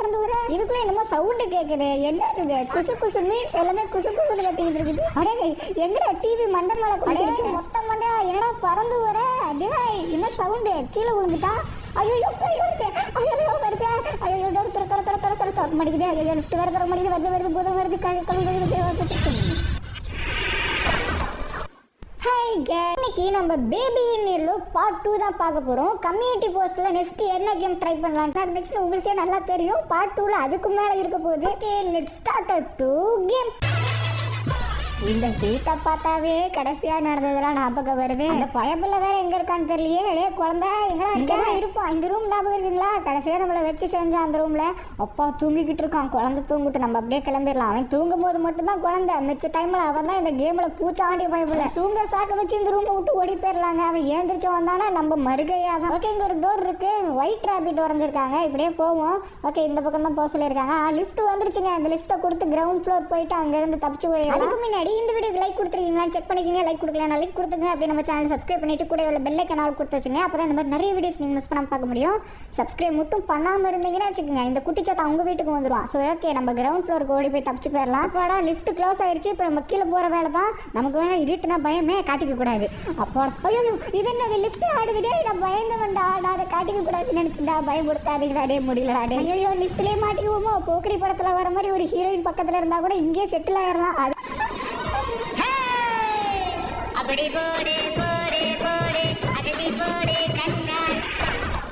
பறந்து வர இதுக்குள்ள என்னமோ சவுண்டு கேக்குது. என்ன இது? குசு குசு மீன்ஸ் எல்லாமே குசு குசுன்னு கத்திட்டு இருக்குது. அடே எங்கடா டிவி மண்டை மேல கொண்டு மொட்டை மண்டை என்னடா பறந்து வர? அடே என்ன சவுண்டு? கீழே விழுந்துட்டா? ஐயோ வருது, ஐயோ வருது, ஐயோ தர தர தர தர தர தர மடிக்குது. ஐயோ லிஃப்ட் வேற தர மடிக்குது. வருது வருது பூதம் வருது. இன்னைக்கு நம்ம பேபி இன் பார்ட் 2 தான் பார்க்க போறோம். கம்யூனிட்டி போஸ்ட்ல நெக்ஸ்ட் என்ன கேம் ட்ரை பண்ணலாம் நெக்ஸ்ட் உங்களுக்கே நல்லா தெரியும். பார்ட் 2ல அதுக்கு மேல இருக்க போகுது. Okay let's start to game. இந்த வீட்டை பார்த்தாவே கடைசியா நடந்ததெல்லாம் ஞாபகம் வருது. அந்த பயப்புல வேற எங்க இருக்கான்னு தெரியலையே. அடே குழந்தை எங்கடா இருக்கா? இருப்போம். இந்த ரூம் ஞாபகம் இருக்குங்களா? கடைசியா நம்மளை வச்சு செஞ்ச அந்த ரூம்ல அப்பா தூங்கிக்கிட்டு இருக்கான். குழந்தை தூங்கிட்டு நம்ம அப்படியே கிளம்பிடலாம். அவன் தூங்கும் போது மட்டும்தான் குழந்தை, மிச்ச டைம்ல அவன் தான் இந்த கேம்ல பூச்சாண்டி பயப்புல தூங்க சாக்க வச்சு இந்த ரூமை விட்டு ஓடி போயிடலாங்க. அவன் ஏந்திரிச்சு வந்தானா நம்ம மறுகையா தான். ஓகே இங்க ஒரு டோர் இருக்கு. ஒயிட் ராபிட் வரைஞ்சிருக்காங்க. இப்படியே போவோம். ஓகே இந்த பக்கம் தான் போக சொல்லியிருக்காங்க. லிஃப்ட் வந்துருச்சுங்க. அந்த லிஃப்ட்டை கொடுத்து கிரவுண்ட் ஃப்ளோர் போயிட்டு அங்க இருந்து தப்பிச்சு போயிடலாம். அதுக்கு முன்னாடி இந்த வீடியோக்கு லைக் கொடுத்துருக்கீங்களான்னு செக் பண்ணிக்கங்க. லைக் கொடுக்கலனா லைக் கொடுத்துங்க. அப்படியே நம்ம சேனல் சப்ஸ்கிரைப் பண்ணிட்டு கூட உள்ள பெல் ஐகான் ஆல் கொடுத்து வச்சுங்க. அப்பதான் இந்த மாதிரி நிறைய வீடியோஸ் நீங்க மிஸ் பண்ணாம பார்க்க முடியும். சப்ஸ்கிரைப் மட்டும் பண்ணாம இருந்தீங்கன்னா வச்சுக்கோங்க இந்த குட்டி சத்தம் அவங்க வீட்டுக்கு வந்துடும். ஸோ ஓகே நம்ம கிரவுண்ட் ஃப்ளோருக்கு ஓடி போய் தப்பிச்சு போயிடலாம். அப்பாடா லிஃப்ட் க்ளோஸ் ஆயிடுச்சு. இப்போ நம்ம கீழே போற வேலை தான். நமக்கு வேணா இருட்டுனா பயமே காட்டிக்க கூடாது. அப்போ ஐயோ இது என்னது லிஃப்ட் ஆடுதுடே. நான் பயந்து வேண்டா. நான் அதை காட்டிக்க கூடாதுன்னு நினைச்சுட்டா. பயப்படுத்தாதீங்கடா. டே முடியலடா. டே ஐயோ லிஃப்ட்லேயே மாட்டிக்குவோமோ. போக்கரி படத்துல வர மாதிரி ஒரு ஹீரோயின் பக்கத்துல இருந்தா கூட இங்கே செட்டில் ஆயிடலாம். அது அப்படி போடு போடு போடு அஜதி போடு கண்ணால்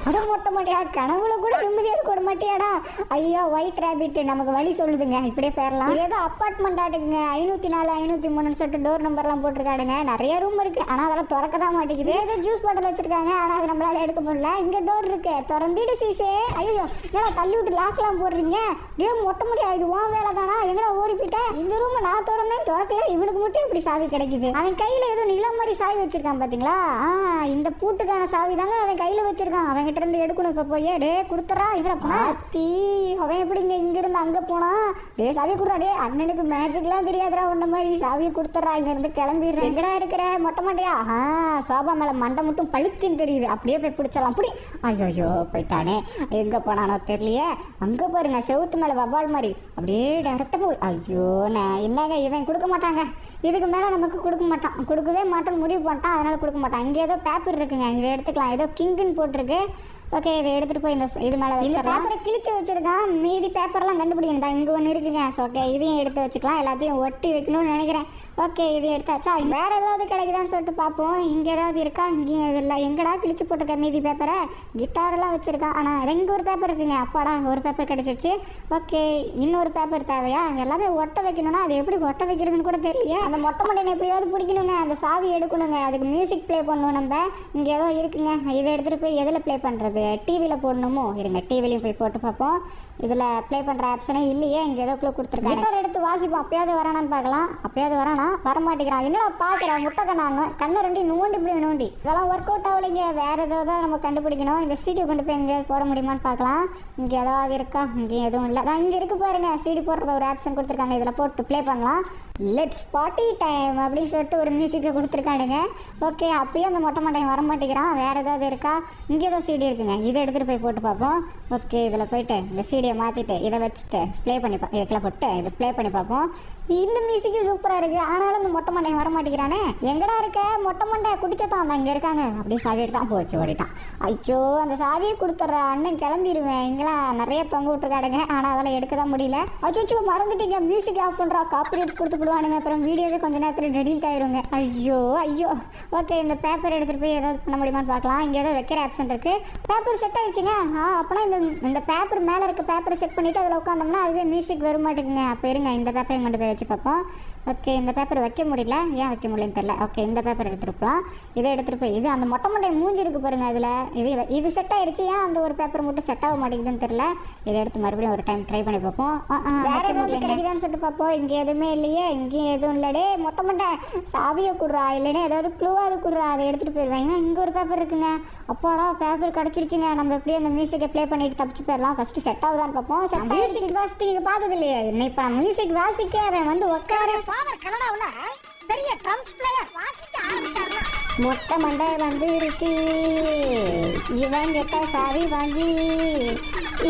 அட மொட்டை மாட்டியா கனவுல கூட நிம்மதியா இருக்க மாட்டியாடா. ஐயோ ஒயிட் ராபிட் நமக்கு வழி சொல்லுதுங்க. இப்படியே போயிடலாம். ஏதோ அப்பார்ட்மெண்ட் ஆட்டுங்க. 504 503 சொல்லிட்டு டோர் நம்பர்லாம் போட்டிருக்காடுங்க. நிறைய ரூம் இருக்கு. ஆனா அதெல்லாம் திறக்க தான் மாட்டேங்குது. ஏதோ ஜூஸ் பாட்டில் வச்சிருக்காங்க. ஆனா அது நம்மளால எடுக்க முடியல. இங்க டோர் இருக்கு. திறந்துடு சீசே. ஐயோ என்னடா தள்ளி விட்டு லாக்லாம் போடுறீங்க? டே மொட்டை மாட்டியா இது உன் வேலை தானா? எங்கடா ஓடி போயிட்டேன்? இந்த ரூம் நான் திறந்தேன் திறக்கல. இவனுக்கு மட்டும் இப்படி சாவி கிடைக்குது. அவன் கையில ஏதோ நில மாதிரி சாவி வச்சிருக்கான் பாத்தீங்களா? இந்த பூட்டுக்கான சாவி தாங்க அவன் கையில வச்சிருக்கான். அவன் இருந்து எடுக்கணும். இப்ப போய் டே குடுத்துறா. இவட பாத்தி அவன் எப்படி இங்க இருந்து அங்க போனா? டே சாவி குடுறா. டே அண்ணனுக்கு மேஜிக்லாம் தெரியாதுடா. உன்ன மாதிரி சாவியை குடுத்துறா. இங்க இருந்து கிளம்பிடுறேன். எங்கடா இருக்கிற மொட்டை மாட்டியா? சோபா மேல மண்டை மட்டும் பளிச்சுன்னு தெரியுது. அப்படியே போய் பிடிச்சலாம். அப்படி ஐயோ போயிட்டானே. எங்க போனானோ தெரியலையே. அங்க பாருங்க செவுத்து மேல வவ்வால் மாதிரி அப்படியே டேரக்டா போய். ஐயோ நான் என்னங்க இவன் கொடுக்க மாட்டாங்க. இதுக்கு மேல நமக்கு கொடுக்க மாட்டான். கொடுக்கவே மாட்டோம்னு முடிவு பண்ணிட்டான். அதனால கொடுக்க மாட்டான். இங்க ஏதோ பேப்பர் இருக்குங்க. இதை எடுத்துக்கலாம். ஏதோ கிங்குன்னு போட்டிருக்கு. ஓகே இதை எடுத்துகிட்டு போய் இந்த இது மேலே இந்த பேப்பரை கிழிச்சு வச்சுருக்கான். மீதி பேப்பர்லாம் கண்டுபிடிக்கணும் தான். இங்கே ஒன்று இருக்குங்க. ஸோ ஓகே இதையும் எடுத்து வச்சுக்கலாம். எல்லாத்தையும் ஒட்டி வைக்கணும்னு நினைக்கிறேன். ஓகே இதையும் எடுத்தாச்சா? வேறு ஏதாவது கிடைக்குதான்னு சொல்லிட்டு பார்ப்போம். இங்கே ஏதாவது இருக்கா? இங்கே இல்லை. எங்கடா கிழிச்சு போட்டிருக்கேன் மீதி பேப்பரை? கிட்டாரெல்லாம் வச்சுருக்கான். ஆனால் இங்கே ஒரு பேப்பர் இருக்குங்க. அப்பாடா ஒரு பேப்பர் கிடச்சிருச்சு. ஓகே இன்னொரு பேப்பர் தேவையா? எல்லாமே ஒட்ட வைக்கணும்னா அது எப்படி ஒட்ட வைக்கிறதுன்னு கூட தெரியலையே. அந்த மொட்டை மண்டையை எப்படியாவது பிடிக்கணுங்க. அந்த சாவி எடுக்கணுங்க. அதுக்கு மியூசிக் ப்ளே பண்ணணும். நம்ம இங்கே ஏதோ இருக்குங்க. இதை எடுத்துகிட்டு போய் எதில் ப்ளே பண்ணுறது? டிவியில் போடணுமோ? இருங்க டிவிலையும் போய் போட்டு பார்ப்போம். இதில் ப்ளே பண்ணுற ஆப்ஷனே இல்லையே. இங்கே ஏதோ கொடுத்துருக்காங்க. கிட்டார் எடுத்து வாசிப்போம். அப்பயாவது வரானான்னு பார்க்கலாம். அப்பயாவது வரானா? வரமாட்டேங்கிறான். என்னடா பார்க்குறேன் முட்டை கண்ணாங்க. கண்ணை ரெண்டி நோண்டி இப்படி நோண்டி இதெல்லாம் ஒர்க் அவுட் ஆகலைங்க. வேறு ஏதாவது தான் நம்ம கண்டுபிடிக்கணும். இந்த சிடி கொண்டு போய் எங்கே போட முடியுமான்னு பார்க்கலாம். இங்கே ஏதாவது இருக்கா? இங்கே எதுவும் இல்லை. நான் இங்கே இருக்கு பாருங்க. சிடி போடுற ஒரு ஆப்ஷன் கொடுத்துருக்காங்க. இதில் போட்டு ப்ளே பண்ணலாம். லெட்ஸ் பார்ட்டி டைம் அப்படின்னு சொல்லிட்டு ஒரு மியூசிக்கை கொடுத்துருக்கானுங்க. ஓகே அப்பயும் அந்த மொட்டை மண்டையை வரமாட்டேங்கிறான். வேறு ஏதாவது இருக்கா? இங்கே ஏதோ சிடி இருக்குங்க. இதை எடுத்துகிட்டு போய் போட்டு பார்ப்போம். ஓகே இதில் போயிட்டு இந்த சிடியை மாற்றிட்டு இதை வச்சுட்டு ப்ளே பண்ணி இதுக்குள்ள போட்டு இதை ப்ளே பண்ணி பார்ப்போம். இந்த மியூசிக்கு சூப்பராக இருக்குது. ஆனாலும் இந்த மொட்டை மண்டையை வரமாட்டேங்கிறானே. எங்கடா இருக்க மொட்டை மண்டை? குடிச்சதான் அந்த இங்கே இருக்காங்க. அப்படியே சாவி எடுத்தான் போச்சு ஓடிட்டான். ஐயோ அந்த சாவியை கொடுத்துட்ற அண்ணன் கிளம்பிடுவேன். இங்கெல்லாம் நிறைய தொங்க விட்டுருக்காடுங்க. ஆனால் அதெல்லாம் எடுக்க தான் முடியல. அச்சோ மறந்துட்டீங்க. மியூசிக் ஆஃப் பண்ணுறா. காப்பிரைட்ஸ் கொடுத்து விடுவானுங்க. அப்புறம் வீடியோவே கொஞ்சம் நேரத்தில் டெலிட் ஆயிருங்க. ஐயோ ஓகே இந்த பேப்பர் எடுத்துகிட்டு போய் ஏதாவது பண்ண முடியுமான்னு பார்க்கலாம். இங்கே ஏதோ வைக்கிற ஆப்ஷன் இருக்குது. பேப்பர் செட் ஆகிடுச்சுங்க. அப்போனா இந்த பேப்பர் மேலே இருக்க பேப்பரை செட் பண்ணிவிட்டு அதில் உட்காந்தோம்னா அதுவே மியூசிக் வர மாட்டேங்குங்க. அப்போ இருங்க இந்த பேப்பரையும் கொண்டு போய் வச்சு பார்ப்போம். ஓகே இந்த பேப்பர் வைக்க முடியல. ஏன் வைக்க முடியலன்னு தெரியல. ஓகே இந்த பேப்பர் எடுத்துருப்போம். இதை எடுத்துகிட்டு போய் இது அந்த மொட்டை மண்டை மூஞ்சி இருக்குது பாருங்கள். அதில் இது செட் ஆகிடுச்சு. ஏன் அந்த ஒரு பேப்பர் மட்டும் செட் ஆக மாட்டேங்குதுன்னு தெரியல. இதை எடுத்து மறுபடியும் ஒரு டைம் ட்ரை பண்ணி பார்ப்போம். வேறு ஏதாவது கிடைக்குதான்னு சொல்லிட்டு பார்ப்போம். இங்கே எதுவுமே இல்லையே. இங்கேயும் எதுவும் இல்லடே. மொட்டை மண்டை சாவியை கொடுறா. இல்லைன்னா ஏதாவது க்ளூவாது கொடுறா. அதை எடுத்துகிட்டு போயிடுவாங்க. இங்கே ஒரு பேப்பர் இருக்குங்க. அப்பாடா பேப்பர் கிடச்சிருச்சுங்க. நம்ம எப்படியும் அந்த மியூசிக்கை ப்ளே பண்ணிட்டு தப்பிச்சு போயிடலாம். ஃபஸ்ட்டு செட் ஆகுதான்னு பார்ப்போம். மியூசிக் வாசிச்சு நீங்கள் பார்த்தது இல்லையா? இப்போ நான் மியூசிக் வாசிக்க அவன் வந்து உட்கார கனடாவில் பெரிய ட்ரம்ஸ் பிளேயர் வாசிக்க ஆரம்பிச்சாருன்னா மொட்டை மண்டை வந்துருச்சு, இவன் கிட்ட சாவி வாங்கி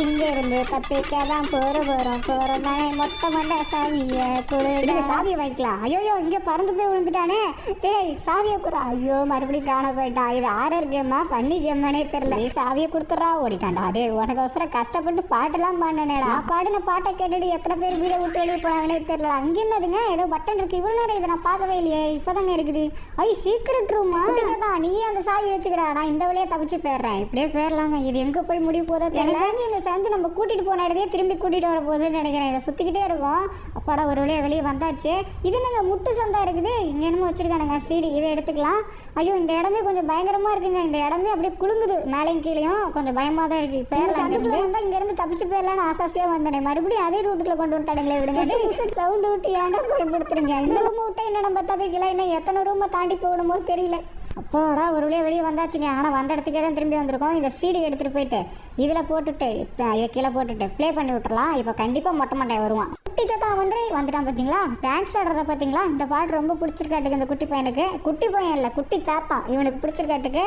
இங்க இருந்து தப்பிக்கதான் போறோம் தானே. மொட்டை மண்டை சாவிய கொடு, சாவியை வாங்கிக்கலாம். ஐயோ இங்க பறந்து போய் விழுந்துட்டானே. டேய் சாவியை குறா. ஐயோ மறுபடியும் காண போயிட்டான். இது ஆரர் கேமா பண்ணி கேமானே தெரியல. சாவியை கொடுத்துட்றா ஓடிட்டான்டா. டே உனக்கு அவசரம் கஷ்டப்பட்டு பாட்டெல்லாம் பாடினேடா. பாடின பாட்டை கேட்டுட்டு எத்தனை பேர் வீடை விட்டு வெளியே போனாங்கன்னே தெரியல. அங்கே என்னதுங்க ஏதோ பட்டன் இருக்கு. இவ்வளோ நேரம் இதை நான் பார்க்கவே இல்லையே, இப்போதாங்க இருக்குது. ஐயோ சீக்கிரட் ரூமா தான். நீ அந்த சாவி வச்சுக்கடா, நான் இந்த வழியாக தப்பிச்சு போயிடுறேன். இப்படியே போயிடலாங்க. இது எங்கே போய் முடிய போதோ தெரியல. இந்த செஞ்சு நம்ம கூட்டிட்டு போன இடத்தையே திரும்பி கூட்டிட்டு வர போகுதுன்னு நினைக்கிறேன். இதை சுற்றிக்கிட்டே இருக்கும். அப்பாடா ஒரு வழியாக வெளியே வந்தாச்சு. இது என்னங்க முட்டு சந்தா இருக்குது. இங்கே என்னமோ வச்சிருக்கானுங்க சீடி, இதை எடுத்துக்கலாம். ஐயோ இந்த இடமே கொஞ்சம் பயங்கரமாக இருக்குங்க. இந்த இடமே அப்படியே குலுங்குது மேலேயும் கீழேயும். கொஞ்சம் பயமாக தான் இருக்குது. இப்போ சந்துக்குள்ளே வந்தால் இங்கேருந்து தப்பிச்சு போயிடலான்னு ஆசாசியாக வந்தேன். மறுபடியும் அதே ரூட்டுக்குள்ள கொண்டு வந்துட்டாங்களே. விடுங்க சவுண்டு விட்டு ஏன்டா பயன்படுத்துறீங்க. இந்த ரூமை விட்டா என்ன நம்ம தப்பிக்கலாம். இன்னும் எத்தனை ரூமை தாண்டி போகணுமோ தெரியல. அப்போடா ஒரு வழியாக வெளியே வந்தாச்சுங்க. ஆனால் வந்த இடத்துக்கே தான் திரும்பி வந்திருக்கோம். இந்த சீடி எடுத்துகிட்டு போயிட்டு இதில் போட்டுட்டு இதை கீழே போட்டுட்டு ப்ளே பண்ணி விட்டுறலாம். இப்போ கண்டிப்பாக மொட்டை மண்டையை வருவான். குட்டி சத்தா வந்துட்டான் பார்த்தீங்களா. டான்ஸ் ஆடுறத பார்த்தீங்களா. இந்த பாட்டு ரொம்ப பிடிச்சிருக்காட்டுக்கு இந்த குட்டி பையனுக்கு. குட்டி பையன் இல்லை குட்டி சாத்தான் இவனுக்கு பிடிச்சிருக்காட்டுக்கு.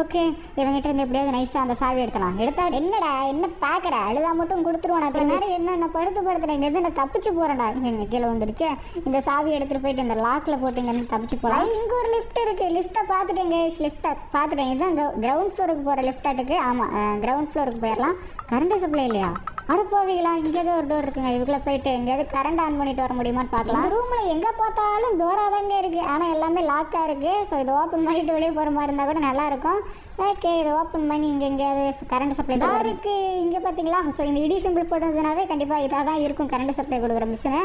ஓகே இவங்ககிட்ட இருந்து எப்படியாவது நைஸாக அந்த சாவி எடுத்தலாம். எடுத்தா என்னடா என்ன பார்க்குற, அழுதா மட்டும் கொடுத்துருவான். அப்போ நேரம் என்ன படுத்துறேன். இங்கேருந்து நான் தப்பிச்சு போகிறேன்டா. இங்கே கீழே வந்துடுச்சு. இந்த சாவி எடுத்துகிட்டு போயிட்டு இந்த லாக்கில் போட்டு இங்கேருந்து தப்பிச்சு போகலாம். இங்கே ஒரு லிஃப்ட் இருக்குது. லிஃப்ட்டை பார்த்துட்டேங்க. லிஃப்ட்டை பார்த்துட்டேன். இதுதான் கிரவுண்ட் ஃப்ளோருக்கு போகிற லிஃப்டாட்டுக்கு. ஆமாம் கிரவுண்ட் ஃப்ளோருக்கு போயிடலாம். கரண்ட் சப்ளை இல்லையா? அடுப்பாவீங்களா. இங்கே ஒரு டோர் இருக்குங்க. இதுக்குள்ளே போயிட்டு எங்கேயாவது கரண்ட் ஆன் பண்ணிட்டு வர முடியுமான்னு பார்க்கலாம். ரூமில் எங்கே பார்த்தாலும் டோராக தாங்க இருக்குது. ஆனால் எல்லாமே லாக்காக இருக்குது. ஸோ இதை ஓப்பன் பண்ணிட்டு வெளியே போகிற மாதிரி இருந்தால் கூட நல்லாயிருக்கும். ஓகே இதை ஓப்பன் பண்ணி இங்கே எங்கேயாவது கரண்ட் சப்ளை டோர் இருக்குது. இங்கே பார்த்தீங்களா. ஸோ இந்த இடி சிம்பிள் போட்டதுனாவே கண்டிப்பாக இதாக தான் இருக்கும் கரண்ட் சப்ளை கொடுக்குற மிஷினு.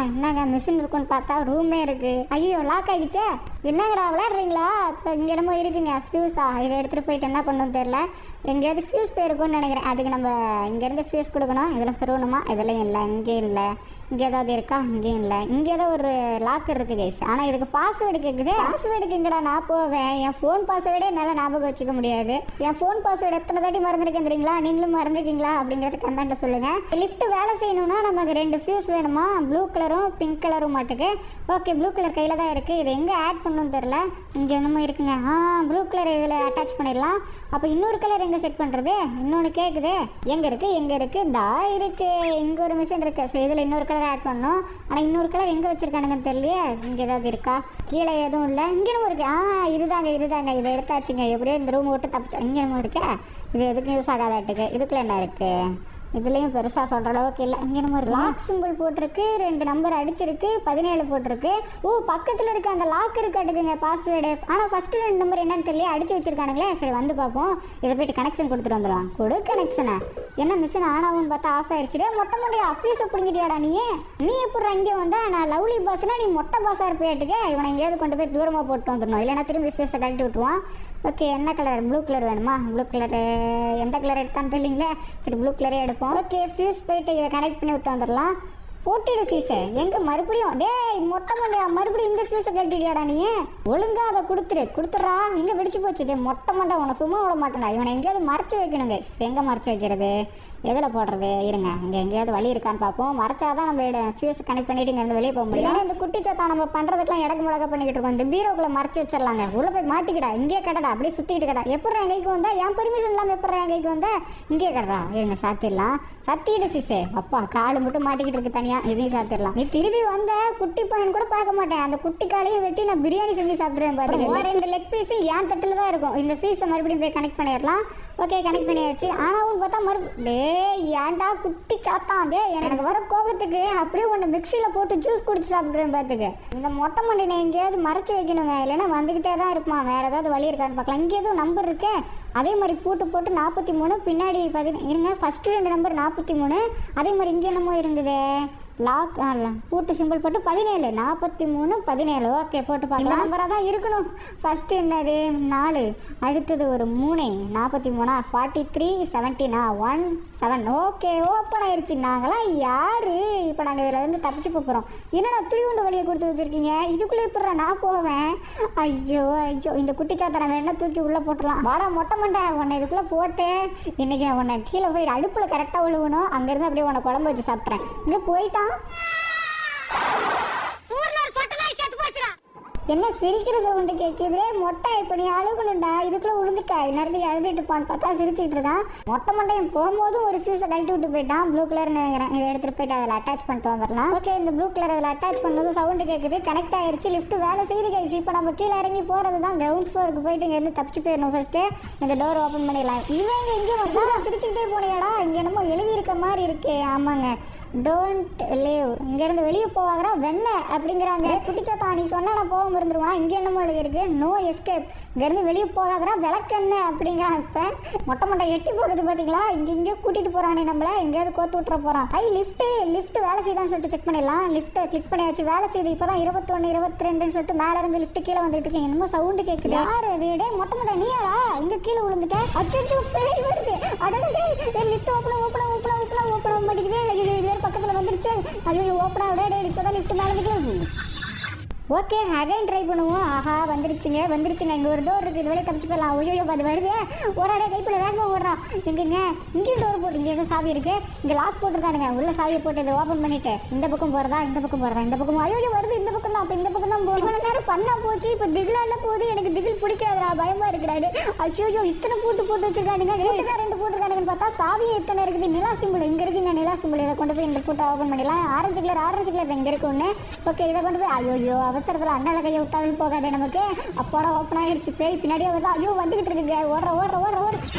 என்னங்க மிஷின் இருக்குன்னு பார்த்தா ரூமே இருக்குது. ஐயோ லாக் ஆகிடுச்சே. என்னங்கடா விளையாடுறீங்களா. ஸோ இங்கே என்னமோ இருக்குங்க ஃபியூஸா. இதை எடுத்துகிட்டு போயிட்டு என்ன பண்ணணும்னு தெரியல. எங்கேயாவது ஃபியூஸ் போயிருக்குன்னு நினைக்கிறேன். அதுக்கு நம்ம இங்கேருந்து ஃபியூஸ் கொடுக்கணும். இதில் சொல்லணுமா. இதெல்லாம் இல்லை. இங்கேயும் இல்லை. இங்கே ஏதாவது இருக்கா. இங்கேயும் இல்லை. இங்கே ஏதோ ஒரு லாக்கர் இருக்குது கைஸ். ஆனால் இதுக்கு பாஸ்வேர்டு கேட்குது. பாஸ்வேர்டுக்கு எங்கடா நான் போவேன். என் ஃபோன் பாஸ்வேர்டே என்னால் ஞாபகம் வச்சுக்க முடியாது. என் ஃபோன் பாஸ்வேர்டு எத்தனை தாட்டி மறந்துருக்கேன் தெரியுங்களா. நீங்களும் மறந்துருக்கீங்களா அப்படிங்கிறது கமெண்ட்டை சொல்லுங்கள். லிஃப்ட் வேலை செய்யணும்னா நமக்கு 2 ஃபியூஸ் வேணுமா. ப்ளூ கலரும் பிங்க் கலரும் மாட்டுக்கு. ஓகே ப்ளூ கலர் கையில் தான் இருக்குது. இதை எங்கே ஆட் பண்ணணும்னு தெரில. இங்கே என்னமோ இருக்குங்க. ப்ளூ கலர் இதில் அட்டாச் பண்ணிடலாம். அப்போ இன்னொரு கலர் எங்கே செட் பண்ணுறது. இன்னொன்று கேட்குது. எங்கே இருக்குது தா இருக்குது. இங்கே ஒரு மிஷின் இருக்குது. ஸோ இதில் இன்னொரு கலர் ஆட் பண்ணணும். ஆனால் இன்னொரு கலர் எங்கே வச்சுருக்கானுங்கன்னு தெரியலையே. இங்கே ஏதாவது இருக்கா. கீழே எதுவும் இல்லை. இங்கே என்னமோ இருக்குது. இதுதாங்க இதை எடுத்தாச்சுங்க. எப்படியோ இந்த ரூம் விட்டு தப்பிச்சா. இங்கே என்னமோ இருக்கு. இது எதுக்கும் யூஸ் ஆகாதாட்டுக்கு. இதுக்குள்ளே என்ன இருக்குது. இதுலேயும் பெருசாக சொல்கிற அளவுக்கு இல்லை. இங்கே நம்ம லாக் சிம்பிள் போட்டிருக்கு. 2 நம்பர் அடிச்சிருக்கு. 17 போட்டிருக்கு. பக்கத்தில் இருக்க அந்த லாக் இருக்காட்டுக்குங்க பாஸ்வேர்டு. ஆனால் ஃபஸ்ட்டு 2 நம்பர் என்னன்னு தெரியல அடிச்சு வச்சிருக்கானுங்களே. சரி வந்து பார்ப்போம். இதை போய்ட்டு கனெக்ஷன் கொடுத்துட்டு வந்துடலாம். கொடு கனெக்ஷனை. என்ன மிஷின் ஆனாவும் பார்த்தா ஆஃப் ஆயிடுச்சு. மொட்டை மொட்டையை அஃபீஸை பிடிங்கிட்டியாடா நீ எப்படி இங்கே வந்தா. நான் லவ்லி பாஸ்னா நீ மொட்டை பாஸாக இருப்பேட்டுக்கு. இவனை எங்கேயாவது கொண்டு போய் தூரமாக போட்டு வந்துடணும். இல்லைன்னா திரும்பி ஃபீஸை கழட்டி விட்டுருவான். ஓகே என்ன கலர். ப்ளூ கலர் வேணுமா. ப்ளூ கலரு எந்த கலர் எடுத்தான்னு தெரியலீங்களே. சரி ப்ளூ கலரே எடுப்போம். ஓகே ஃபியூஸ் போயிட்டு இதை கனெக்ட் பண்ணி விட்டு வந்துடலாம். போட்டிடு சீஸை எங்கே மறுபடியும். டேய் மொட்டை மண்டையா மறுபடியும் இந்த ஃபியூஸை கழட்டிடியாடா நீ. ஒழுங்கா அதை கொடுத்துட்றா. இங்கே வெடிச்சு போச்சு. டே மொட்டை மண்டை உன்னை சும்மா விட மாட்டேன்டா. இவனை எங்கேயாவது மறைச்சி வைக்கணுங்க. எங்கே மறைச்சி வைக்கிறது. எதில் போடுறது. இருங்க இங்கே எங்கேயாவது வழி இருக்கான்னு பார்ப்போம். மறைச்சாதான் நம்ம ஃபியூஸ் கனெக்ட் பண்ணிட்டு இங்கேருந்து வெளியே போக முடியும். இந்த குட்டி சத்தா நம்ம பண்ணுறதுக்குலாம் இடக்கு முடக்க பண்ணிக்கிட்டு இருக்கோம். இந்த பீரோக்குள்ளே மறைச்சி வச்சிடலாங்க. உள்ளே போய் மாட்டிக்கிடா. இங்கே கடடா. அப்படியே சுற்றிக்கிட்டு கடா. எப்படி என் கைக்கு வந்தா. என் பெர்மிஷன் இல்லாமல் எப்படி என் கைக்கு வந்தா. இங்கே கடடா. இருங்க சாத்திடலாம். சத்திடு சீசே. அப்பா காலு மட்டும் மாட்டிக்கிட்டு இருக்கு தனியாக. இதையும் சாத்திடலாம். நீ திரும்பி வந்த குட்டி பையன் கூட பார்க்க மாட்டேன். அந்த குட்டி காலையும் வெட்டி நான் பிரியாணி செஞ்சு சாப்பிடுவேன் பாருங்க. 2 லெக் பீஸும் என் தட்டில் தான் இருக்கும். இந்த ஃபீஸை மறுபடியும் போய் கனெக்ட் பண்ணிடலாம். ஓகே கனெக்ட் பண்ணியாச்சு. ஆனால் பார்த்தா மறுபடியும் ஏன்டா குட்டி சாத்தான். எனக்கு வர கோபத்துக்கு அப்படியே ஒன்று மிக்சியில் போட்டு ஜூஸ் குடிச்சு சாப்பிட்றேன் பார்த்துக்கு. இந்த மொட்டை மண்டினை எங்கேயாவது மறைச்சி வைக்கணுங்க. இல்லைன்னா வந்துக்கிட்டே தான் இருப்பான். வேறு ஏதாவது வழி இருக்கான்னு பார்க்கலாம். இங்கே எதுவும் நம்பர் இருக்கு. அதே மாதிரி பூட்டு போட்டு 43 பின்னாடி 10 இருங்க. First 2 number 43. அதே மாதிரி இங்கே என்னமோ இருந்தது. லாக் பூட்டு சிம்பிள் போட்டு 17 43 17. ஓகே போட்டு பார்க்கலாம். நம்பராக தான் இருக்கணும். ஃபஸ்ட்டு என்னது 4. அடுத்தது ஒரு 3 43 43 17 1 7. ஓகே ஓப்பன் ஆயிடுச்சு. நாங்களாம் யார். இப்போ நாங்கள் இதில் இருந்து தப்பிச்சு போகிறோம். என்னடா துணிவுண்டு வழியை கொடுத்து வச்சுருக்கீங்க. இதுக்குள்ளே எப்படா நான் போவேன். ஐயோ இந்த குட்டிச்சாத்தனை வேணா தூக்கி உள்ளே போட்டுடலாம். வாடா மொட்டை மண்டை உன்னை இதுக்குள்ளே போட்டு இன்றைக்கி நான் உன்னை கீழே போய் அடுப்பில் கரெக்டாக விழுவணும். அங்கேருந்து அப்படியே உன்னை குழம்பு வச்சு சாப்பிட்றேன். இங்கே போயிட்டான். என்ன சிரிக்கிற சவுண்டு கேட்குது? மொட்டை இப்போ நீ அழுகணும்டா, இதுக்குள்ள விழுந்துட்டா, இந்நேரத்துக்கு அழுதுட்டு இருப்பான்னு பார்த்தா சிரிச்சுட்டு இருக்கான். மொட்டை மண்டையும் போகும்போதும் ஒரு ஃபியூஸை கழட்டி விட்டு போயிட்டான். ப்ளூ கலர் நினைக்கிறேன். இதை எடுத்துட்டு போயிட்டு அதில் அட்டாச் பண்ணிட்டு வந்துடலாம். ஓகே, இந்த ப்ளூ கலர் அதில் அட்டாச் பண்ணதும் சவுண்டு கேட்குது. கனெக்ட் ஆயிடுச்சு. லிஃப்ட் வேலை செய்து கைஸ். இப்போ நம்ம கீழே இறங்கி போகிறது தான் கிரவுண்ட் ஃப்ளோருக்கு போயிட்டு இங்கேருந்து தப்பிச்சு போயிடணும். ஃபர்ஸ்ட்டு இந்த டோர் ஓப்பன் பண்ணிடலாம். இவங்க இங்கே வந்தா சிரிச்சுக்கிட்டே போனியாடா? இங்கே என்னமோ எழுதியிருக்க மாதிரி இருக்கே. ஆமாங்க, டோன்ட் லீவ். இங்கேருந்து வெளியே போவாங்கடா வெண்ணெய் அப்படிங்கிறாங்க. குட்டிச்சாத்தா நீ சொன்னா நான் போக மறந்துடுவான். இங்கே என்னமோ எழுதியிருக்கு, நோ எஸ்கேப். இங்கேருந்து வெளியே போகாதடா விளக்கெண்ணெய் அப்படிங்கிறான். இப்போ மொட்டை மொட்டை எட்டி போகுது பார்த்தீங்களா? இங்கே கூட்டிகிட்டு போகிறானே நம்மள, எங்கேயாவது கோத்து விட்டுற போகிறான். லிஃப்ட் வேலை செய்தான்னு சொல்லிட்டு செக் பண்ணிடலாம். லிஃப்ட்டை கிளிக் பண்ணியாச்சு. வேலை செய்யுது. இப்போ தான் 21 22ன்னு சொல்லிட்டு மேலே இருந்து லிஃப்ட் கீழே வந்துட்டு இருக்கேன். என்னமோ சவுண்டு கேட்குது. யார் அது? டே மொட்டை மொட்டை நீயாடா? இங்கே கீழே விழுந்துட்டேன். அச்சோ பேய் வருது. அடடே லிஃப்ட் ஓப்பன் பண்ணிக்குது. இது பக்கத்தில் வந்துருச்சு. ஐயோ ஓப்பன் ஆகுடே. இப்போ தான் லிஃப்ட் மேலே இருக்கு. ஓகே, அகைன் ட்ரை பண்ணுவோம். ஆஹா வந்துருச்சுங்க. இங்கே ஒரு டோர் இருக்குது. இது வழியே தப்பிச்சு போயிடலாம். ஐயோ அது வருது. ஓடாடே கைப்பில் வேகமாக ஓடுறான். எங்கேங்க இங்கேயும் டோர் போட்டு இங்கே எதுவும் சாவி இருக்குது. இங்கே லாக் போட்டிருக்கானுங்க. உள்ள சாவியை போட்டு இதை ஓப்பன் பண்ணிவிட்டு இந்த பக்கம் போகிறதா இந்த பக்கம் ஐயோ வருது. இந்த பக்கம் தான். அப்போ இந்த பக்கம் தான் போகணும். இவ்வளோ நேரம் ஃபன்னாக போச்சு. இப்போ திகிலால போகுது. எனக்கு திகில் பிடிக்காதுடா, பயமாக இருக்கிறாரு. ஐயோ இத்தனை போட்டு வச்சுருக்கானுங்க. 2 போட்டிருக்கானுங்கன்னு பார்த்தா சாவியை எத்தனை இருக்குது. நிலா சிம்பிள் இங்கே இருக்குங்க. நிலா சிம்பிள் இதை கொண்டு போய் இந்த பூட்டை ஓப்பன் பண்ணிடலாம். ஆரஞ்சு கலர் இங்கே இருக்கு ஒன்று. ஓகே, இதை கொண்டு போய் ஐயோ அவசரத்தில் அண்ணால கையை விட்டாலும் போகாது நமக்கு. அப்போட ஓப்பன் ஆகிடுச்சு. பேய் பின்னாடியே வருதா? ஐயோ வந்துகிட்டு இருக்குங்க. ஓடுற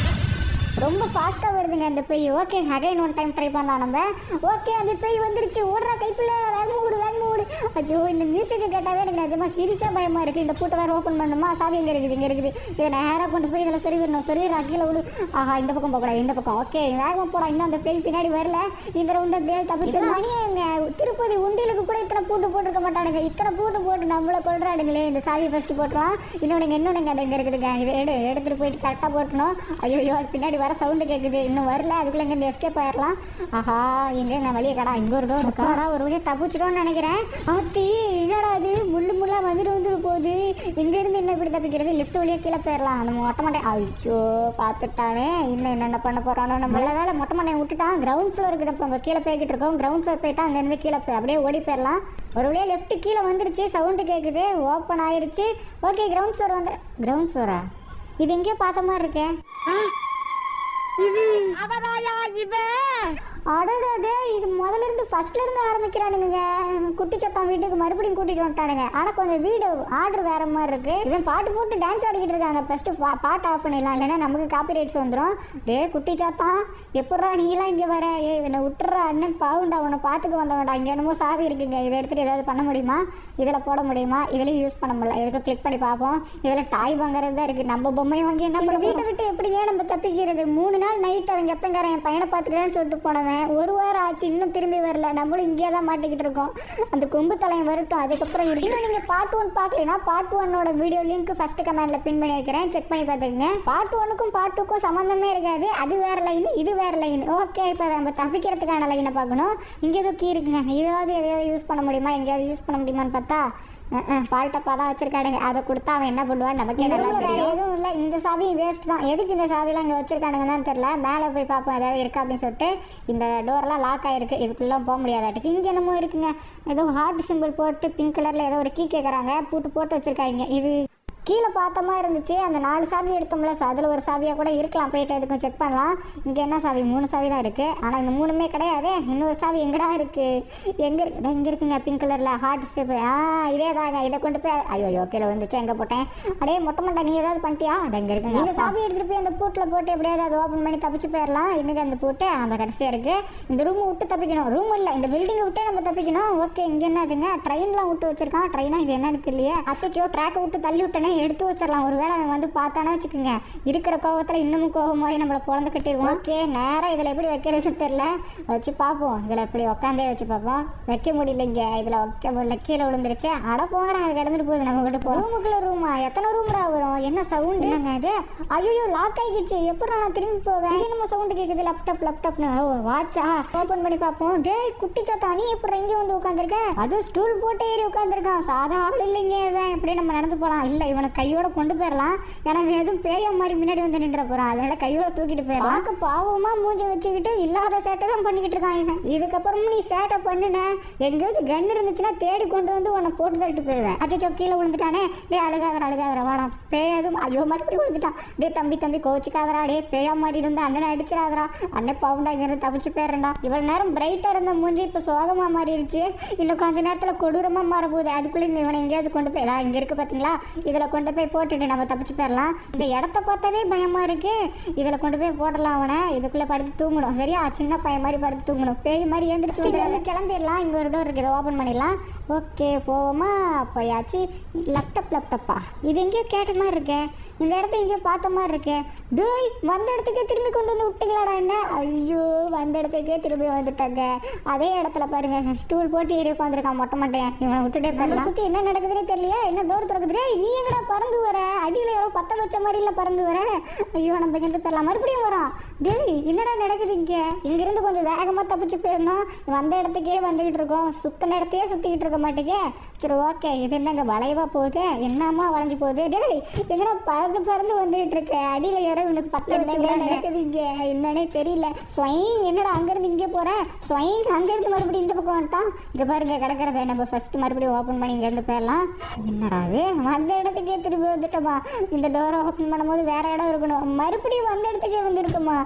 ரொம்ப ஃபாஸ்ட்டாக வருதுங்க அந்த பேய். Okay, again one time try பண்ணலாம் நம்ம. ஓகே, அந்த பேய் வந்துருச்சு. ஓடுறா கைப்பில் வேகமாக ஓடு. ஐயோ இந்த மியூசிக்கு கேட்டாவே எனக்கு நிஜமாக சீரியஸாக பயமாக இருக்குது. இந்த பூட்டை வேறு ஓப்பன் பண்ணணுமா? சாவி இங்கே இருக்குது. இதை நேராக கொண்டு போய் இதில் சொல்லி கீழே விடு. ஆஹா இந்த பக்கம் போகக்கூடாது, இந்த பக்கம். ஓகே வேகமாக போடா. இன்னும் அந்த பேய் பின்னாடி வரல. இந்த ரவுண்டு அப்படியே தப்பிச்சு மணியங்க. திருப்பதி உண்டியலுக்கு கூட இத்தனை பூட்டு போட்டிருக்க மாட்டானுங்க. இத்தனை பூட்டு போட்டு நம்மளை கொள்றானுங்களே. இந்த சாவியை ஃபஸ்ட்டு போட்டுருவான். இன்னொன்று அது இங்கே இருக்குதுங்க. இதை எடுத்துகிட்டு போயிட்டு கரெக்டாக போட்டணும். ஐயோ அது பின்னாடி வர சவுண்டு கேட்குது. இன்னும் வரல. அதுக்குள்ளே இங்கே எஸ்கேப் ஆயிடலாம். ஆஹா எங்கே நான் வழியே கடா. இங்கே ஒரு டோர் இருக்காடா. ஒரு வழியை தப்பிச்சிட்டோன்னு நினைக்கிறேன். ஆத்தி என்னடா அது முள்ளாக வந்துட்டு போகுது. இங்கேருந்து என்ன இப்படி தப்பிக்கிறது? லிஃப்ட் வழியாக கீழே போயிடலாம். நம்ம மொட்டை மண்டை ஐயோ பார்த்துட்டானே. இன்னும் என்னென்ன பண்ண போகிறானோ. நம்ம வேலை மொட்டை மண்டையை விட்டுட்டான். கிரவுண்ட் ஃப்ளோருக்கு நம்ம கீழே போய்கிட்டு இருக்கோம். கிரவுண்ட் ஃப்ளோர் போயிட்டா அங்கேருந்து கீழே போய் அப்படியே ஓடி போயிடலாம். ஒரு வழியாக லெஃப்ட் கீழே வந்துருச்சு. சவுண்டு கேட்குது. ஓப்பன் ஆயிடுச்சு. Okay ground Flora? இது எங்கேயோ பார்த்த மாதிரி இருக்கேன். இது அவதாயா இவன்? அடடே இது முதல்ல இருந்து ஃபர்ஸ்ட்ல இருந்து ஆரம்பிக்கிறானுங்க. குட்டிச்சத்தம் வீட்டுக்கு மறுபடியும் கூட்டிட்டு வந்துட்டானுங்க. ஆனால் கொஞ்சம் வீடு ஆர்டர் வேற மாதிரி இருக்கு. இவன் பாட்டு போட்டு டான்ஸ் ஆடிக்கிட்டு இருக்காங்க. ஃபர்ஸ்ட் பாட்டு ஆஃப் பண்ணிடலாம், இல்லைன்னா நமக்கு காப்பி ரைட்ஸ் வந்துடும். டே குட்டிச்சாத்தான் எப்படா நீலாம் இங்கே வர? என்னை விட்டுறா அண்ணன் பாவுண்டா, உன்னை பார்த்துக்கு வந்தவன்டா. இங்கே என்னமோ சாவி இருக்குங்க. இதை எடுத்துகிட்டு ஏதாவது பண்ண முடியுமா? இதில் போட முடியுமா? இதுலேயும் யூஸ் பண்ண முடியல. எதுக்கு கிளிக் பண்ணி பார்ப்போம். இதில் டாய் வாங்குறது தான் இருக்குது. நம்ம பொம்மையை வாங்கி என்ன பண்ண? வீட்டை விட்டு எப்படிங்க நம்ம தப்பிக்கிறது? 3 நாள் நைட் அவங்க எப்பங்காரன் என் பையனை பார்த்துக்கிறேன்னு சொல்லிட்டு போனவன் 1 வாரம் ஆச்சு, இன்னும் திரும்பி வரல. நம்மளும் இங்கே தான் மாட்டிக்கிட்டு இருக்கோம். அந்த கொம்பு தலையம் வரட்டும், அதுக்கப்புறம் இன்னும் நீங்கள் பார்ட் 1 பார்க்கலனா பார்ட் 1ஓட வீடியோ லிங்க் ஃபர்ஸ்ட் கமெண்ட்ல பின் பண்ணி வைக்கிறேன். செக் பண்ணி பார்த்துக்கங்க. பார்ட் 1க்கும் பார்ட் 2க்கும் சம்மந்தமே இருக்காது. அது வேற லைன், இது வேற லைன். ஓகே, இப்போ நம்ம தப்பிக்கிறதுக்கான லைனை பார்க்கணும். இங்கே ஏதோ கீ இருக்குங்க. எதையாவது யூஸ் பண்ண முடியுமா? எங்கேயாவது யூஸ் பண்ண முடியுமான்னு பார்த்தா பால்டப்பா தான் வச்சிருக்கானுங்க. அதை கொடுத்தா அவன் என்ன பண்ணுவான்னு நமக்கு எதுவும் இல்லை. இந்த சாவி வேஸ்ட் தான். எதுக்கு இந்த சாவிலாம் இங்கே வச்சிருக்கானுங்கன்னு தான் தெரியல. மேலே போய் பார்ப்போம் ஏதாவது இருக்கா அப்படின்னு சொல்லிட்டு. இந்த டோர்லாம் லாக் ஆகிருக்கு. இதுக்குள்ளே போக முடியாதாட்டுக்கு. இங்கே என்னமோ இருக்குங்க. ஏதோ ஹார்ட் சிம்பிள் போட்டு பிங்க் கலரில் ஏதோ ஒரு கீ கேட்குறாங்க. போட்டு வச்சுருக்காங்க. இது கீழே பார்த்தமா இருந்துச்சு. அந்த 4 சாவி எடுத்தோம்ல, அதில் ஒரு சாவியாக கூட இருக்கலாம். போயிட்டு எதுக்கும் செக் பண்ணலாம். இங்கே என்ன சாவி? 3 சாவி தான் இருக்குது. ஆனால் இந்த 3மே கிடையாது. இன்னொரு சாவி எங்கடா இருக்குது? எங்கே இருக்குது? இங்கே இருக்குங்க. பிங்க் கலரில் ஹார்ட் ஷேப்பு. இதே தாங்க. இதை கொண்டு போய் ஐயோ கீழே வந்துச்சு. எங்கே போட்டேன்? அப்படியே மொட்டை நீ ஏதாவது பண்ணிட்டியா? அது எங்கே இருக்குங்க. இந்த சாவி எடுத்துகிட்டு போய் அந்த பூட்டில் போட்டு எப்படியாவது அதை ஓப்பன் பண்ணி தப்பிச்சு போயிடலாம். எங்கே அந்த பூட்டு? அந்த கடைசியாக இருக்குது. இந்த ரூமை விட்டு தப்பிக்கணும். ரூம் இல்லை, இந்த பில்டிங்கை விட்டே நம்ம தப்பிக்கணும். ஓகே, இங்கே என்னதுங்க? ட்ரெயின்லாம் விட்டு வச்சிருக்கான். ட்ரெயினாக இது என்னன்னு தெரியலையே. அச்சோ ட்ராக்கை விட்டு தள்ளி விட்டேனே. எடுத்து வச்சிடலாம். ஒரு வேளை அவன் வந்து பார்த்தானே வச்சுக்கோங்க, இருக்கிற கோவத்தில் இன்னமும் கோபமாகி நம்மளை பொழந்து கட்டிடுவோம். ஓகே, நேராக இதில் எப்படி வைக்கிறதுன்னு தெரியல. வச்சு பார்ப்போம். இதில் எப்படி உட்காந்தே வச்சு பார்ப்போம். வைக்க முடியலைங்க. இதில் வைக்க முடியல. கீழே விழுந்துருச்சு. அட போங்கடா, அது கிடந்துட்டு போகுது. நம்ம கிட்ட போகிறோம். ரூமுக்குள்ள ரூமா? எத்தனை ரூம்டா வரும்? என்ன சவுண்டு? என்னங்க இது? ஐயோ லாக் ஆகிடுச்சு. எப்படி நான் திரும்பி போவேன்? நம்ம சவுண்டு கேட்குது. லேப்டாப்னு. வாட்சா? ஓப்பன் பண்ணி பார்ப்போம். டே குட்டிச்சாத்தா, நீ எப்படி இங்கே வந்து உட்காந்துருக்க? அதுவும் ஸ்டூல் போட்டு ஏறி உட்காந்துருக்கான். சாதா ஆள் இல்லைங்க. இவன் இப்படியே நம்ம நடந்து போகலாம். இல்லை, இவனை கையோட கொண்டு போயிடலாம். ஏன்னா எதுவும் பேய மாதிரி முன்னாடி வந்து நின்ற போகிறான், அதனால கையோட தூக்கிட்டு போயிடலாம். பார்க்க பாவமாக மூஞ்சி வச்சுக்கிட்டு இல்லாத சேட்டை தான் பண்ணிக்கிட்டு இருக்காங்க. இதுக்கப்புறமும் நீ சேட்டை பண்ணுன, எங்கேயாவது கன் இருந்துச்சுன்னா தேடி கொண்டு வந்து உன்னை போட்டு தள்ளிட்டு போயிடுவேன். அச்சோ கீழே விழுந்துட்டானே, டே அழுகாதரா வாடா. பேயதும் ஐயோ மறுபடியும் விழுந்துட்டான். டே தம்பி கோச்சிக்காதரா, டே பேயா மாதிரி இருந்து அண்ணனை அடிச்சிடாதரா, அண்ணன் பாவுண்டா இங்கிருந்து தப்பிச்சு போயிடுறா. இவ்வளோ நேரம் பிரைட்டாக இருந்த மூஞ்சி இப்போ சோகமாக மாறிடுச்சு. இன்னும் கொஞ்ச நேரத்தில் கொடூரமாக மாறப்போகுது. அதுக்குள்ளே இவனை எங்கேயாவது கொண்டு போயிடலாம். இங்கே இருக்குது பார்த்தீங்களா, இதில் கொண்டு போய் போட்டுட்டு நம்ம தப்பிச்சு போயிடலாம். இந்த இடத்த பார்த்தாவே பயமாக இருக்கு. இதில் கொண்டு போய் போடலாம் அவனை. இதுக்குள்ளே படுத்து தூங்கணும். சரியா, சின்ன பையன் மாதிரி படுத்து தூங்கணும். பேய் மாதிரி எழுந்திரிச்சு கிளம்பிடலாம். இங்கே ஒரு டோர் இருக்குது, இதை ஓப்பன் பண்ணிடலாம். ஓகே போவோமா? போயாச்சு. லேப்டாப்பா இது எங்கேயோ கேட்ட மாதிரி இருக்கே, இந்த இடத்த எங்கேயோ பார்த்த மாதிரி இருக்கே. டேய் வந்த இடத்துக்கே திரும்பி கொண்டு வந்து விட்டுங்களாடா என்ன? ஐயோ வந்த இடத்துக்கே திரும்பி வந்துட்டாங்க. அதே இடத்துல பாருங்க, ஸ்டூல் போட்டு ஏறி உட்காந்துருக்கான் மொட்டை மாட்டேன். இவனை விட்டுட்டே போயிடலாம். சுற்றி என்ன நடக்குதுன்னே தெரியல. என்ன டோர் திறக்குது? நீ எங்கடா பறந்து வர? அடியில் யாரோ பத்த வச்ச மாதிரி இல்லை பறந்து வர. ஐயோ நம்ம இங்கிருந்து போயிடலாம். மறுபடியும் வரான். டேய் என்னடா நடக்குது இங்கே? இங்கிருந்து கொஞ்சம் வேகமாக தப்பிச்சு போயிடணும். வந்த இடத்துக்கே வந்துக்கிட்டு இருக்கோம், சுத்தின இடத்தையே சுற்றிக்கிட்டு இருக்க மாட்டேங்க. சரி ஓகே, இது என்னங்க வளைவா போகுது, என்னம்மா வளைஞ்சு போகுது? டேய் எங்கடா பறந்து வந்துகிட்டு இருக்க? அடியில் யாரோ இவனுக்கு பத்த வச்ச நடக்குது இங்கே, என்னன்னே தெரியல. ஸ்வைங் என்னடா அங்கேருந்து இங்கே போகிறேன், ஸ்வைங் அங்கேருந்து மறுபடியும் இந்த பக்கம் வந்துட்டான். இங்கே பாருங்க கிடக்கிறத நம்ம ஃபஸ்ட்டு மறுபடியும் ஓப்பன் பண்ணி இங்கேருந்து போயிடலாம். என்னடா அது, வந்த இடத்துக்கே திரும்பி வந்துட்டோமா? இந்த டோரை ஓப்பன் பண்ணும்போது வேற இடம் இருக்கணும், மறுபடியும் வந்த இடத்துக்கே வந்துருக்குமா?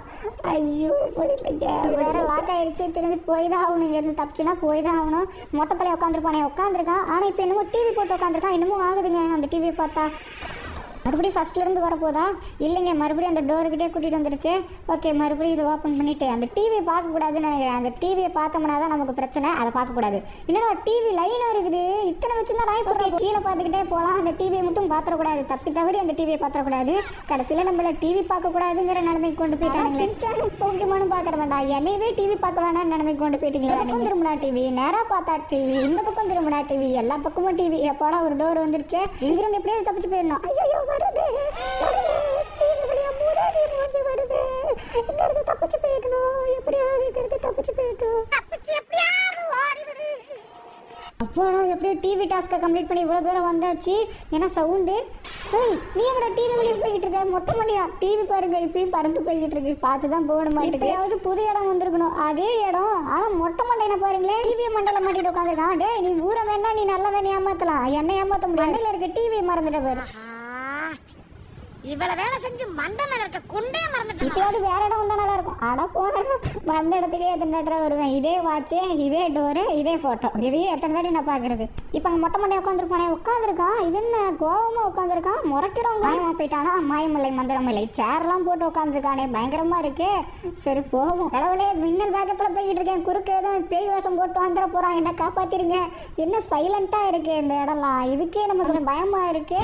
ஐயோ முடியலைங்க, வேற லாக் ஆயிடுச்சு. திரும்பி போய் தான் ஆகணும். இங்கேருந்து தப்பிச்சுன்னா போய் தான் ஆகணும். மொட்டத்தில் உட்காந்துருக்கான். ஆனால் இப்போ என்னமோ டிவி போட்டு உட்காந்துருக்கான். என்னமோ ஆகுதுங்க அந்த டிவியை பார்த்தா. மறுபடியும் ஃபஸ்ட்லேருந்து வரப்போதா? இல்லைங்க, மறுபடியும் அந்த டோருக்கிட்டே கூட்டிகிட்டு வந்துடுச்சு. ஓகே மறுபடியும் இதை ஓப்பன் பண்ணிவிட்டு அந்த டிவியை பார்க்கக்கூடாதுன்னு நினைக்கிறேன். அந்த டிவியை பார்த்தோம்னா தான் நமக்கு பிரச்சனை, அதை பார்க்கக்கூடாது. என்னடா டிவி லைனாக இருக்குது, இத்தனை வச்சுருந்தா நான் இப்போ கீழே பார்த்துக்கிட்டே போகலாம். அந்த டிவியை மட்டும் பார்த்துடக்கூடாது, தவறி அந்த டிவியை பார்த்துடக்கூடாது. கடைசியில் நம்மள டிவி பார்க்கக்கூடாதுங்கிற நிலைமைக்கு கொண்டு போயிட்டாங்க. சின்சானும் போக்கிமானும் பார்க்குற வேண்டாம், என்னையவே டிவி பார்க்க வேணாம்னு நிலைமைக்கு கொண்டு போயிட்டீங்களா? பக்கம் திரும்பினா டிவி, நேராக பார்த்தா டிவி, இந்த பக்கம் திரும்பினா டிவி, எல்லா பக்கமும் டிவி. எப்போடா ஒரு டோர் வந்துருச்சு, இங்கிருந்து எப்படியாவது தப்பிச்சு போயிடணும். ஐயோ வருது வருது, இங்கிருந்து தப்பிச்சு போயிடணும். எப்படியாவது இங்கிருந்து தப்பிச்சு போயிடணும். அப்போடா எப்படியோ டிவி டாஸ்க்கை கம்ப்ளீட் பண்ணி இவ்வளோ தூரம் வந்தாச்சு. ஏன்னா சவுண்டு. நீ எங்கடா டிவி வெளியே போய்கிட்டு இருக்க? மொட்டை மாடியா? டிவி பாருங்க இப்பயும் பறந்து போய்கிட்டு இருக்கு, பார்த்து தான் போக மாட்டேங்குது. ஏதாவது புது இடம் வந்திருக்கணும், அதே இடம். ஆனால் மொட்டை மண்டையின பாருங்களேன், டிவியை மண்டல மாட்டிட்டு உட்காந்துருக்கான். டே நீ ஊரை வேணா நீ நல்லா வேணா ஏமாத்தலாம், என்ன ஏமாற்ற முடியாது. இருக்க டிவியை மறந்துட்ட பாரு. இவ்வளவு வேலை செஞ்சு மண்டை மேல இருக்க கொண்டே மறந்துட்டு. இப்பயாவது வேற இடம் வந்தா நல்லா இருக்கும். அட போறேன், வந்த இடத்துக்கே எத்தனை தடவை வருவேன். இதே வாட்சு, இதே டோரு, இதே போட்டோ, இதையே எத்தனை தடவை நான் பாக்குறது. இப்ப அங்க மொட்டை மண்டை உட்காந்துருக்கான். இது என்ன கோவமா உட்காந்துருக்கான், முறைக்கிறவங்க மாயமா போயிட்டானா? மாயமில்லை மந்திரமில்லை, சேர்லாம் போட்டு உட்காந்துருக்கானே, பயங்கரமா இருக்கு. சரி போவோம். கடவுளே மின்னல் வேகத்துல போய்கிட்டு இருக்கேன், குறுக்கு ஏதும் பேய் வேஷம் போட்டு வந்துட போறான், என்ன காப்பாத்திருங்க. என்ன சைலண்டா இருக்கு இந்த இடம்லாம், இதுக்கே நமக்கு கொஞ்சம் பயமா இருக்கு.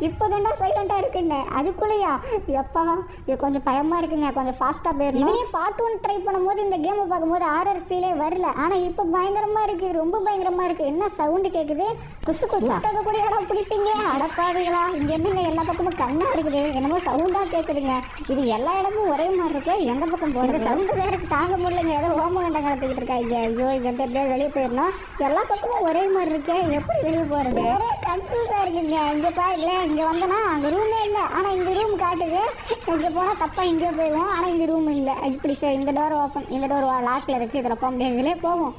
இப்போதான்டா சைலண்டா இருக்குன்னு, அதுக்குள்ளேயா? எப்பா இது கொஞ்சம் பயமா இருக்குங்க, கொஞ்சம் ஃபாஸ்ட்டாக போயிடணும். இதே பார்ட் 1 ட்ரை பண்ணும்போது இந்த கேமை பார்க்கும்போது ஆர்ஆர் ஃபீலே வரல, ஆனால் இப்போ பயங்கரமாக இருக்குது, ரொம்ப பயங்கரமாக இருக்குது. என்ன சவுண்டு கேட்குது, குசு குசுட்டதை கூட இடம் பிடிப்பீங்க அடப்பாடுகளா? இங்கே என்னங்க எல்லா பக்கமும் கண்ணாக இருக்குது, என்னமோ சவுண்டாக கேட்குதுங்க. இது எல்லா இடமும் ஒரே மாதிரி இருக்கு, எந்த பக்கம் போகிறது சவுண்டு வேறு தாங்க முடியலைங்க. ஏதோ ஓம கண்டம் கலத்துக்கிட்டு இருக்காங்க. ஐயோ இங்கே எப்படியோ வெளியே போயிடணும், எல்லா பக்கமும் ஒரே மாதிரி இருக்கு, எப்படி வெளியே போகிறது? கன்ஃபியூஸாக இருக்குங்க. இங்கே பாருங்களே, இங்கே வந்தோன்னா அங்கே ரூமே இல்லை, ஆனால் இந்த ரூம் காட்டுது. இங்கே போனால் தப்பாக இங்கே போயிடுவோம், ஆனால் இந்த ரூம் இல்லை. இப்படி இந்த டோர் ஓப்பன், இந்த டோர் லாக்கில் இருக்குது, இதில் போக முடியாது, இதிலே போவோம்.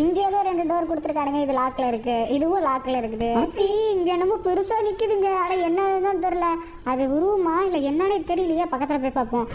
இங்கே ஏதோ 2 டோர் கொடுத்துருக்கானுங்க, இது லாக்கில் இருக்குது, இதுவும் லாக்கில் இருக்குது. இங்கே என்னமோ பெருசாக நிற்குதுங்க. ஆனால் என்னதான் தெரில, அது ரூமா இல்லை என்னன்னே தெரியலையே. பக்கத்தில் போய் பார்ப்போம்.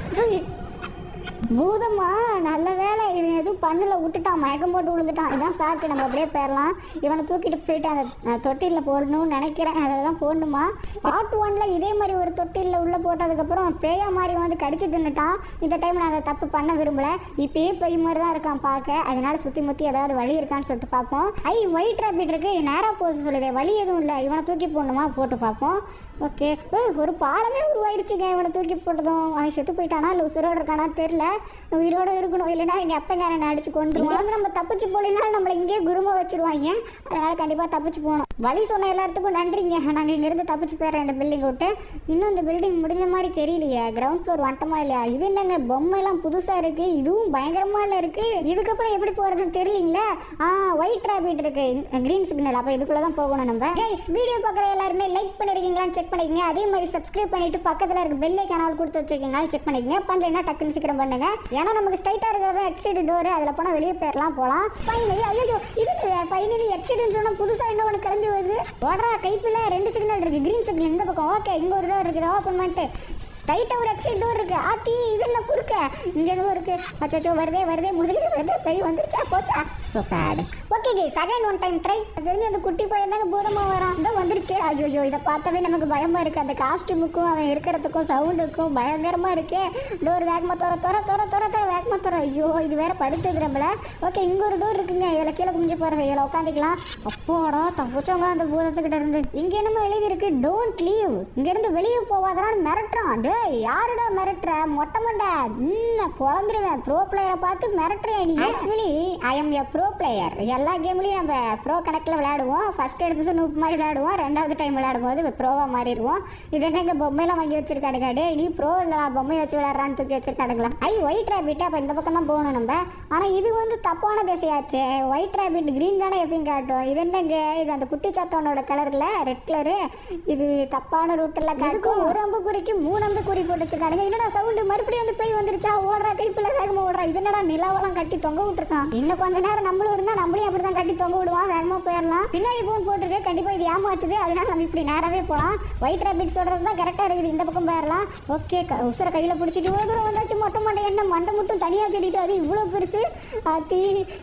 பூதமா? நல்ல வேலை, இவன் எதுவும் பண்ணல, விட்டுட்டான், மயக்கம் போட்டு விழுந்துட்டான். இதான் சாக்கு, நம்ம அப்படியே போயிடலாம். இவனை தூக்கிட்டு போயிட்டு அந்த தொட்டிலில் போடணும்னு நினைக்கிறேன், அதில் தான் போடணுமா? பார்ட் 1ல இதே மாதிரி ஒரு தொட்டிலில் உள்ளே போட்டதுக்கப்புறம் பேயா மாதிரி வந்து கடிச்சு தின்னுட்டான். இந்த டைம் நான் அதை தப்பு பண்ண விரும்பலை. இப்பயே பேய் மாதிரி தான் இருக்கான் பார்க்க, அதனால சுற்றி முற்றி ஏதாவது வழி இருக்கான்னு சொல்லிட்டு பார்ப்போம். ஒயிட் ராபிட் இருக்கு, நேராக போக சொல்லுதே, வழி எதுவும் இல்லை. இவனை தூக்கி போடணுமா? போட்டு பார்ப்போம். ஓகே, ஒரு பாலமே உருவாயிருச்சுங்க இவனை தூக்கி போட்டதும். அவன் செத்து போயிட்டானா இல்லை உசுரோடு இருக்கானா தெரில. உயிரோடு இருக்கணும், இல்லைன்னா எங்கள் அப்பங்காரனை அடிச்சு கொண்டுருவாங்க. நம்ம தப்பிச்சு போகலைன்னா நம்மளை இங்கேயே குருமை வச்சுருவாங்க, அதனால் கண்டிப்பாக தப்பிச்சு போகணும். வழி சொன்ன எல்லாத்துக்கும் நன்றிங்க. நாங்கள் இங்கேருந்து தப்பிச்சு போயிடுறோம் இந்த பில்டிங் விட்டு. இன்னும் இந்த பில்டிங் முடிஞ்ச மாதிரி தெரியலையே. கிரவுண்ட் ஃப்ளோர் வந்துட்டோமா இல்லையா? இது என்னங்க பொம்மைலாம் புதுசாக இருக்குது, இதுவும் பயங்கரமாக இருக்குது. இதுக்கப்புறம் எப்படி போகிறதுன்னு தெரியலீங்களா? ஒயிட் ரேபிட் இருக்கு, கிரீன் சிக்னல். அப்போ இதுக்குள்ளே தான் போகணும் நம்ம. கைஸ், வீடியோ பார்க்குற எல்லாருமே லைக் பண்ணிருக்கீங்களான்னு செக் பண்ணிக்கங்க. அதே மாதிரி சப்ஸ்கிரைப் பண்ணிட்டு பக்கத்தில் இருக்க பெல் ஐகான் கொடுத்து வச்சிருக்கீங்களான்னு செக் பண்ணிக்கங்க. பண்ணலைன்னா டக்குன்னு சீக்கிரம் பண்ணுங்க. ஏன்னா நமக்கு ஸ்ட்ரைட்டாக இருக்கிறது எக்ஸிட் டோர், அதில் போனால் வெளியே போகலாம். ஃபைனலி ஐயோ இது ஃபைனலி எக்ஸிட்னு சொன்னால் புதுசாக என்ன ஒன்று கிளம்பி வருது. ஓடுறா கைப்பில் 2 சிக்னல் இருக்குது. கிரீன் சிக்னல் இந்த பக்கம். ஓகே, இங்கே ஒரு டோர் இருக்குது. ஓப்பன் பண்ணிட்டு ஸ்ட்ரைட்டாக ஒரு எக்ஸிட் டோர் இருக்குது. ஆத்தி இது என்ன குறுக்க இங்கே எதுவும் இருக்குது. அச்சோ வருதே முதலில் வருது. பெய் வந்துருச்சா போச்சா. So sad. Okay guys, again one time try. தெரிஞ்சு அந்த குட்டி பையன் தாங்க பூதமாக வரான். இந்த வந்துருச்சு. ஐயோ இதை பார்த்தாவே நமக்கு பயமாக இருக்குது. அந்த காஸ்டியூமுக்கும் அவன் இருக்கிறதுக்கும் சவுண்டுக்கும் பயங்கரமாக இருக்கு. டோர் வேகமாக தோற வேகமாக தோற. ஐயோ இது வேற படுத்துது நம்மள. ஓகே, இங்கே ஒரு டோர் இருக்குங்க. இதில் கீழே குஞ்சு போகிறது. இதில் உட்காந்துக்கலாம். அப்போடா தப்பிச்சவங்க அந்த பூதத்துக்கிட்ட இருந்து. இங்கே என்னமோ எழுதி இருக்கு, டோன்ட் லீவ். இங்கேருந்து வெளியே போவாதான்னு மிரட்டுறான். யாருடா மிரட்டுற? மொட்டை மண்டை பொழந்துருவேன். ப்ரோ பிளேயரை பார்த்து மிரட்டுறேன் நீ. Actually I am a bro player. எல்லா கேம்லையும் நம்ம ப்ரோ கணக்கில் விளையாடுவோம். ஃபர்ஸ்ட் எடுத்து நூப் மாதிரி விளையாடுவோம். 2வது டைம் விளையாடும் போது ப்ரோவாக மாறிடுவோம். இது என்ன பொம்மையெல்லாம் வாங்கி வச்சிருக்கானுங்க. டே நீ ப்ரோ இல்லைடா, பொம்மையை வச்சு விளையாடுறான்னு தூக்கி வச்சிருக்கானுங்களா. White rapid. அப்போ இந்த பக்கம் தான் போகணும் நம்ம. ஆனால் இது வந்து தப்பான திசையாச்சு. ஒயிட் ரேபிட் கிரீன் தானே எப்பயும் காட்டும். இது என்னங்க, இது அந்த குட்டி சாத்தானோட கலரில் ரெட் கலரு. இது தப்பான ரூட்டில் காட்டும். ஒரு அம்பு குறிக்கு 3 அம்பு குறி போட்டு வச்சிருக்கானுங்க. என்னடா சவுண்டு, மறுபடியும் வந்து பேய் வந்துருச்சா. ஓடுறா கைப்பில் வேகமாக ஓடுறா. இது என்னடா நிலாவெல்லாம் கட்டி தொங்க விட்டுருக்கான். இன்னும் கொஞ்ச நேரம் நம்மளும் இருந்தால் நம்மளையும் அப்படி தான் கட்டி தொங்க விடுவான். வேகமாக போயிடலாம். பின்னாடி போன் போட்டுருக்கு. கண்டிப்பாக இது ஏமாத்துது. அதனால நம்ம இப்படி நேராகவே போகலாம். ஒயிட் ரேபிட் சொல்கிறது தான் கரெக்டாக இருக்குது. இந்த பக்கம் போயிடலாம். ஓகே, உசுரை கையில் பிடிச்சிட்டு இவ்வளோ தூரம் வந்தாச்சு. மொட்டை மண்டை என்ன மண்டை மட்டும் தனியாக செடிட்டு அது இவ்வளோ பெருசு. ஆத்தி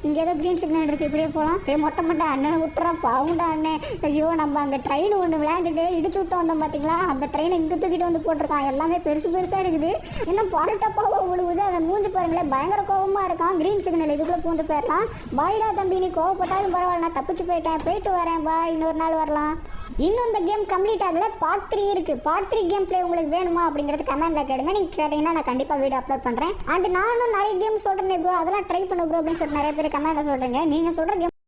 இங்கே ஏதோ கிரீன் சிக்னல் இருக்குது. இப்படியே போகலாம். மொட்டை மண்டை அண்ணனை விட்டுறா பாவுண்டா அண்ணன். ஐயோ நம்ம அங்கே ட்ரெயின் ஒன்று விளையாண்டுட்டு இடிச்சு விட்டு வந்தோம் பார்த்தீங்களா. அந்த ட்ரெயினை இங்கே தூக்கிட்டு வந்து போட்டிருக்கான். எல்லாமே பெருசாக இருக்குது. இன்னும் பால்டப்பாவோ விழுவுது. அவன் மூஞ்சி பாருங்களேன், பயங்கர கோபமாக இருக்கான். கிரீன் சிக்னல் இதுக்குள்ளே பூந்து போயிடலாம். பாய்டா தம்பி, நீ கோவப்பட்டாலும் பரவாயில்ல, நான் தப்பிச்சு போயிட்டு வரேன். பாய், இன்னொரு நாள் வரலாம். இன்னும் இந்த கேம் கம்ப்ளீட் ஆகல. பார்ட் 3 இருக்குது. பார்ட் 3 கேம் பிளே உங்களுக்கு வேணுமா அப்படிங்கிறது கமெண்ட்டில் கேளுங்க. நீங்கள் கேட்டீங்கன்னா நான் கண்டிப்பாக வீடியோ அப்லோட் பண்ணுறேன். அண்ட் நானும் நிறைய கேம் சொல்கிறேன் ப்ரோ, அதெல்லாம் ட்ரை பண்ண ப்ரோ அப்படின்னு சொல்லிட்டு நிறைய பேர் கமெண்ட்டில் சொல்கிறீங்க. நீங்கள் சொல்கிற கேம்